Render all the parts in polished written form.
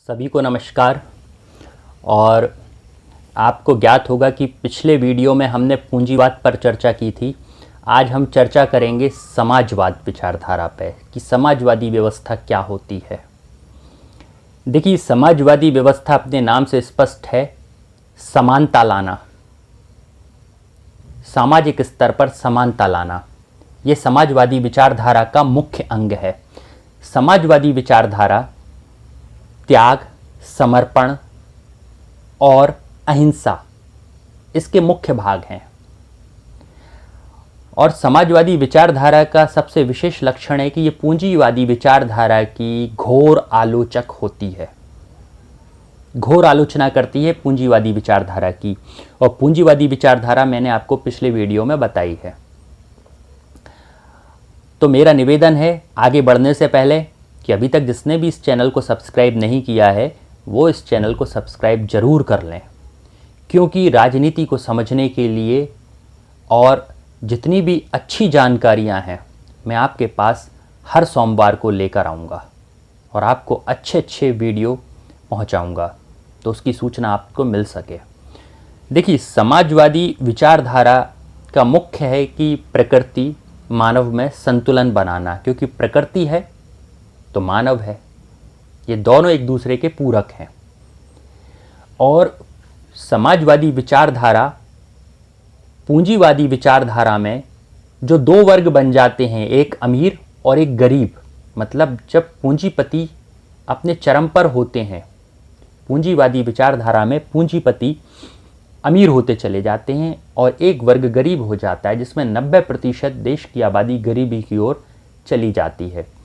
सभी को नमस्कार। और आपको ज्ञात होगा कि पिछले वीडियो में हमने पूंजीवाद पर चर्चा की थी। आज हम चर्चा करेंगे समाजवाद विचारधारा पर कि समाजवादी व्यवस्था क्या होती है। देखिए, समाजवादी व्यवस्था अपने नाम से स्पष्ट है, समानता लाना, सामाजिक स्तर पर समानता लाना, ये समाजवादी विचारधारा का मुख्य अंग है। समाजवादी विचारधारा त्याग, समर्पण और अहिंसा इसके मुख्य भाग हैं। और समाजवादी विचारधारा का सबसे विशेष लक्षण है कि ये पूंजीवादी विचारधारा की घोर आलोचक होती है, घोर आलोचना करती है पूंजीवादी विचारधारा की। और पूंजीवादी विचारधारा मैंने आपको पिछले वीडियो में बताई है। तो मेरा निवेदन है आगे बढ़ने से पहले कि अभी तक जिसने भी इस चैनल को सब्सक्राइब नहीं किया है वो इस चैनल को सब्सक्राइब जरूर कर लें, क्योंकि राजनीति को समझने के लिए और जितनी भी अच्छी जानकारियां हैं मैं आपके पास हर सोमवार को लेकर आऊँगा और आपको अच्छे अच्छे वीडियो पहुंचाऊंगा, तो उसकी सूचना आपको मिल सके। देखिए, समाजवादी विचारधारा का मुख्य है कि प्रकृति मानव में संतुलन बनाना, क्योंकि प्रकृति है तो मानव है, ये दोनों एक दूसरे के पूरक हैं। और समाजवादी विचारधारा पूंजीवादी विचारधारा में जो दो वर्ग बन जाते हैं, एक अमीर और एक गरीब, मतलब जब पूंजीपति अपने चरम पर होते हैं, पूंजीवादी विचारधारा में पूंजीपति अमीर होते चले जाते हैं और एक वर्ग गरीब हो जाता है, जिसमें 90% देश की आबादी गरीबी की ओर चली जाती है।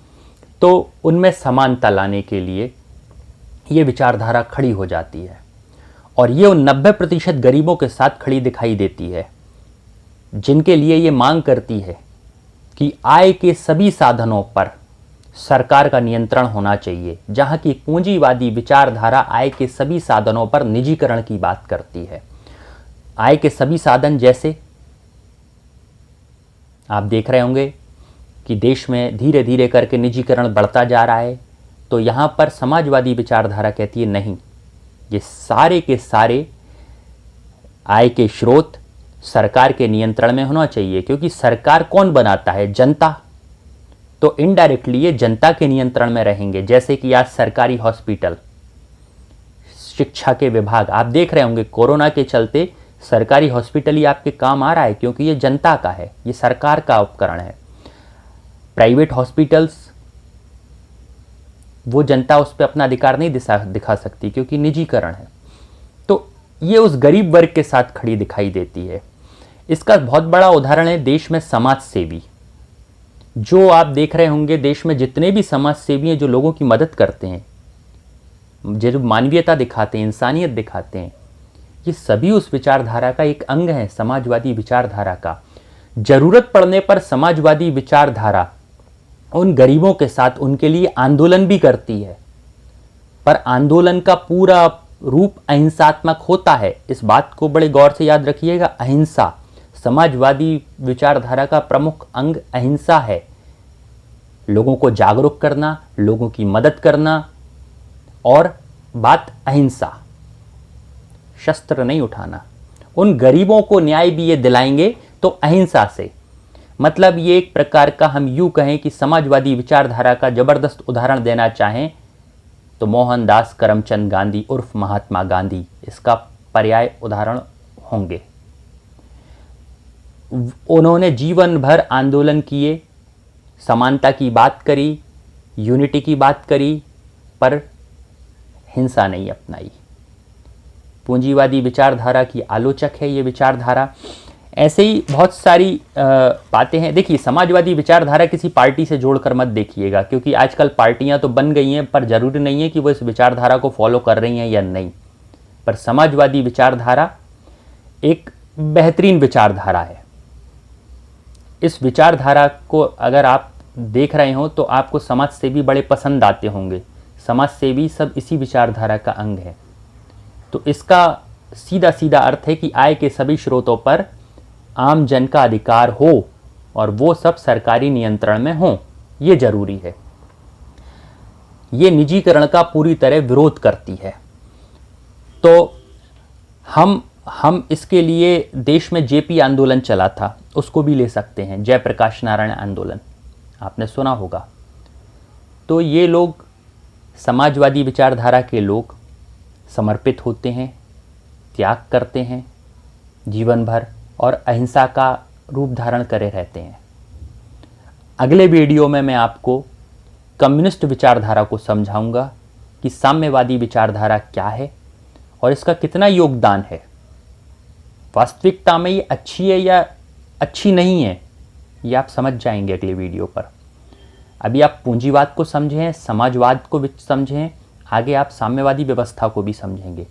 तो उनमें समानता लाने के लिए ये विचारधारा खड़ी हो जाती है और ये उन 90% गरीबों के साथ खड़ी दिखाई देती है, जिनके लिए ये मांग करती है कि आय के सभी साधनों पर सरकार का नियंत्रण होना चाहिए, जहां की पूंजीवादी विचारधारा आय के सभी साधनों पर निजीकरण की बात करती है। आय के सभी साधन, जैसे आप देख रहे होंगे कि देश में धीरे धीरे करके निजीकरण बढ़ता जा रहा है, तो यहाँ पर समाजवादी विचारधारा कहती है नहीं, ये सारे के सारे आय के स्रोत सरकार के नियंत्रण में होना चाहिए, क्योंकि सरकार कौन बनाता है? जनता। तो इनडायरेक्टली ये जनता के नियंत्रण में रहेंगे। जैसे कि आज सरकारी हॉस्पिटल, शिक्षा के विभाग, आप देख रहे होंगे कोरोना के चलते सरकारी हॉस्पिटल ही आपके काम आ रहा है, क्योंकि ये जनता का है, ये सरकार का उपकरण है। प्राइवेट हॉस्पिटल्स, वो जनता उस पर अपना अधिकार नहीं दिखा सकती, क्योंकि निजीकरण है। तो ये उस गरीब वर्ग के साथ खड़ी दिखाई देती है। इसका बहुत बड़ा उदाहरण है देश में समाज सेवी, जो आप देख रहे होंगे देश में जितने भी समाज सेवी हैं जो लोगों की मदद करते हैं, जो मानवीयता दिखाते हैं, इंसानियत दिखाते हैं, ये सभी उस विचारधारा का एक अंग है, समाजवादी विचारधारा का। जरूरत पड़ने पर समाजवादी विचारधारा उन गरीबों के साथ उनके लिए आंदोलन भी करती है, पर आंदोलन का पूरा रूप अहिंसात्मक होता है। इस बात को बड़े गौर से याद रखिएगा। अहिंसा, समाजवादी विचारधारा का प्रमुख अंग अहिंसा है। लोगों को जागरूक करना, लोगों की मदद करना, और बात अहिंसा, शस्त्र नहीं उठाना। उन गरीबों को न्याय भी ये दिलाएंगे तो अहिंसा से। मतलब ये एक प्रकार का, हम यूं कहें कि समाजवादी विचारधारा का जबरदस्त उदाहरण देना चाहें तो मोहनदास करमचंद गांधी उर्फ महात्मा गांधी इसका पर्याय उदाहरण होंगे। उन्होंने जीवन भर आंदोलन किए, समानता की बात करी, यूनिटी की बात करी, पर हिंसा नहीं अपनाई। पूंजीवादी विचारधारा की आलोचक है ये विचारधारा। ऐसे ही बहुत सारी बातें हैं। देखिए, समाजवादी विचारधारा किसी पार्टी से जोड़कर मत देखिएगा, क्योंकि आजकल पार्टियां तो बन गई हैं, पर जरूरी नहीं है कि वो इस विचारधारा को फॉलो कर रही हैं या नहीं। पर समाजवादी विचारधारा एक बेहतरीन विचारधारा है। इस विचारधारा को अगर आप देख रहे हो तो आपको समाज सेवी बड़े पसंद आते होंगे। समाज सेवी सब इसी विचारधारा का अंग है। तो इसका सीधा सीधा अर्थ है कि आय के सभी स्रोतों पर आम जन का अधिकार हो और वो सब सरकारी नियंत्रण में हो, ये जरूरी है। ये निजीकरण का पूरी तरह विरोध करती है। तो हम इसके लिए देश में जेपी आंदोलन चला था, उसको भी ले सकते हैं, जयप्रकाश नारायण आंदोलन, आपने सुना होगा। तो ये लोग समाजवादी विचारधारा के लोग समर्पित होते हैं, त्याग करते हैं जीवन भर और अहिंसा का रूप धारण करे रहते हैं। अगले वीडियो में मैं आपको कम्युनिस्ट विचारधारा को समझाऊंगा कि साम्यवादी विचारधारा क्या है और इसका कितना योगदान है। वास्तविकता में ये अच्छी है या अच्छी नहीं है, ये आप समझ जाएंगे अगले वीडियो पर। अभी आप पूंजीवाद को समझें, समाजवाद को समझें, आगे आप साम्यवादी व्यवस्था को भी समझेंगे।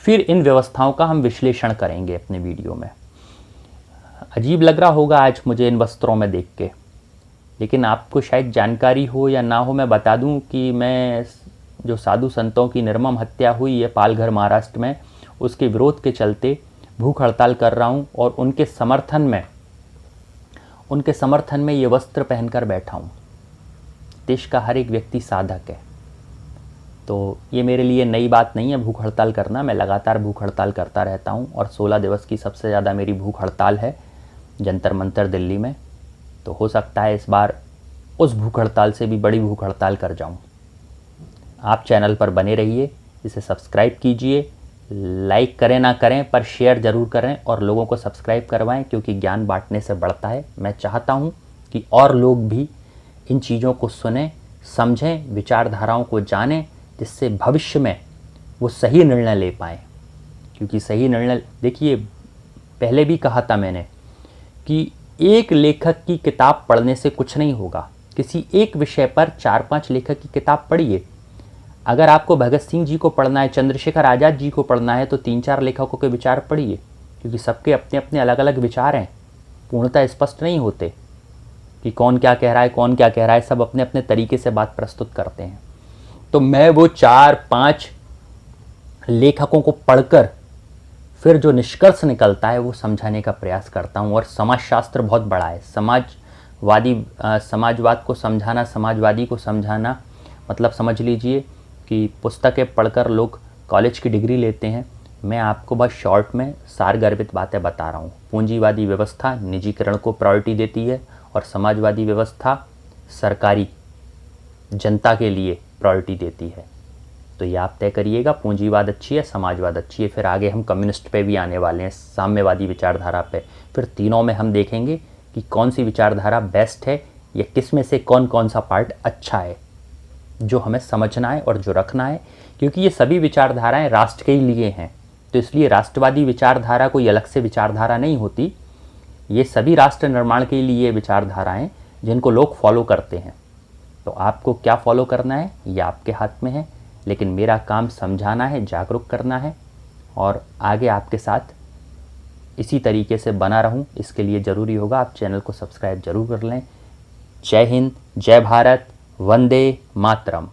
फिर इन व्यवस्थाओं का हम विश्लेषण करेंगे अपने वीडियो में। अजीब लग रहा होगा आज मुझे इन वस्त्रों में देख के, लेकिन आपको शायद जानकारी हो या ना हो, मैं बता दूं कि मैं जो साधु संतों की निर्मम हत्या हुई है पालघर महाराष्ट्र में, उसके विरोध के चलते भूख हड़ताल कर रहा हूं और उनके समर्थन में ये वस्त्र पहनकर बैठा हूं। देश का हर एक व्यक्ति साधक है, तो ये मेरे लिए नई बात नहीं है भूख हड़ताल करना। मैं लगातार भूख हड़ताल करता रहता हूं और 16 दिवस की सबसे ज़्यादा मेरी भूख हड़ताल है जंतर मंतर दिल्ली में। तो हो सकता है इस बार उस भूख हड़ताल से भी बड़ी भूख हड़ताल कर जाऊं। आप चैनल पर बने रहिए, इसे सब्सक्राइब कीजिए, लाइक करें ना करें पर शेयर ज़रूर करें और लोगों को सब्सक्राइब करवाएं, क्योंकि ज्ञान बांटने से बढ़ता है। मैं चाहता हूं कि और लोग भी इन चीज़ों को सुनें, समझें, विचारधाराओं को जानें, जिससे भविष्य में वो सही निर्णय ले पाएँ। क्योंकि सही निर्णय, देखिए पहले भी कहा था मैंने कि एक लेखक की किताब पढ़ने से कुछ नहीं होगा। किसी एक विषय पर 4-5 लेखक की किताब पढ़िए। अगर आपको भगत सिंह जी को पढ़ना है, चंद्रशेखर आज़ाद जी को पढ़ना है, तो 3-4 लेखकों के विचार पढ़िए, क्योंकि सबके अपने अपने अलग अलग विचार हैं, पूर्णतः स्पष्ट नहीं होते कि कौन क्या कह रहा है, कौन क्या कह रहा है। सब अपने अपने तरीके से बात प्रस्तुत करते हैं। तो मैं वो 4-5 लेखकों को पढ़कर फिर जो निष्कर्ष निकलता है वो समझाने का प्रयास करता हूँ। और समाजशास्त्र बहुत बड़ा है। समाजवाद को समझाना, समाजवादी को समझाना, मतलब समझ लीजिए कि पुस्तकें पढ़कर लोग कॉलेज की डिग्री लेते हैं। मैं आपको बस शॉर्ट में सारगर्भित बातें बता रहा हूँ। पूंजीवादी व्यवस्था निजीकरण को प्रायोरिटी देती है और समाजवादी व्यवस्था सरकारी जनता के लिए प्रायोरिटी देती है। तो ये आप तय करिएगा, पूंजीवाद अच्छी है, समाजवाद अच्छी है। फिर आगे हम कम्युनिस्ट पे भी आने वाले हैं, साम्यवादी विचारधारा पे। फिर तीनों में हम देखेंगे कि कौन सी विचारधारा बेस्ट है या किस में से कौन कौन सा पार्ट अच्छा है जो हमें समझना है और जो रखना है। क्योंकि ये सभी विचारधाराएं राष्ट्र के ही लिए हैं, तो इसलिए राष्ट्रवादी विचारधारा कोई अलग से विचारधारा नहीं होती। ये सभी राष्ट्र निर्माण के लिए विचारधाराएं जिनको लोग फॉलो करते हैं। तो आपको क्या फॉलो करना है ये आपके हाथ में है, लेकिन मेरा काम समझाना है, जागरूक करना है और आगे आपके साथ इसी तरीके से बना रहूं। इसके लिए ज़रूरी होगा आप चैनल को सब्सक्राइब जरूर कर लें। जय हिंद, जय भारत, वंदे मातरम।